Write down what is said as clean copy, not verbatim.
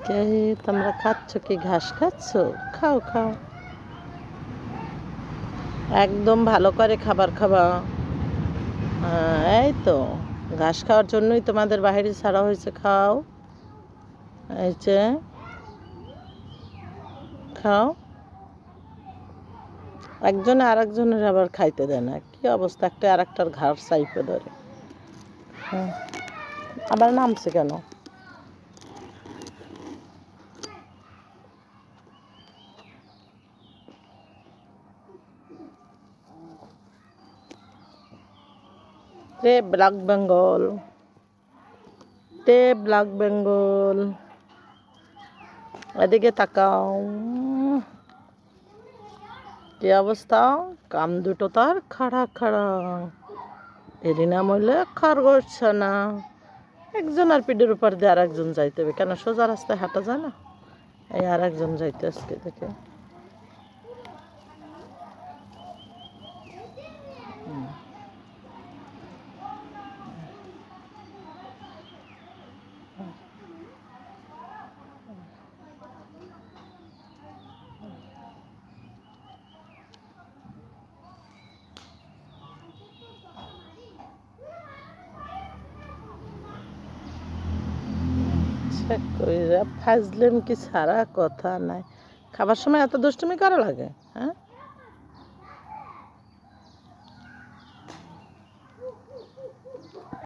কে তোমরা খাচ্ছ কি? ঘাস খাচ্ছ? খাও খাও, একদম ভালো করে খাবার খাবা। এই তো ঘাস খাওয়ার জন্যই তোমাদের বাইরে ছাড়া হয়েছে। খাও, এই যে খাও। একজনে আর একজনের আবার খাইতে দেয় না, কি অবস্থা! একটা আর একটার ঘাড় চাইপে ধরে। হ্যাঁ, আবার নামছে কেন? রে ব্ল্যাক বেঙ্গল, রে ব্ল্যাক বেঙ্গল, এদিকে তাকাও। কি অবস্থা! কাম দুটো তার খাড়া খাড়া। এরই নাম হইলে খরগোশ না। একজন আর পিঠের উপর দিয়ে আর একজন যাইতে হবে কেন? সোজা রাস্তায় হাঁটা যায় না? এই আর একজন যাইতে আজকে দেখে। কইরা ফাজলেম কি ছাড়া কথা নাই। খাবার সময় এত দুষ্টুমি করা লাগে?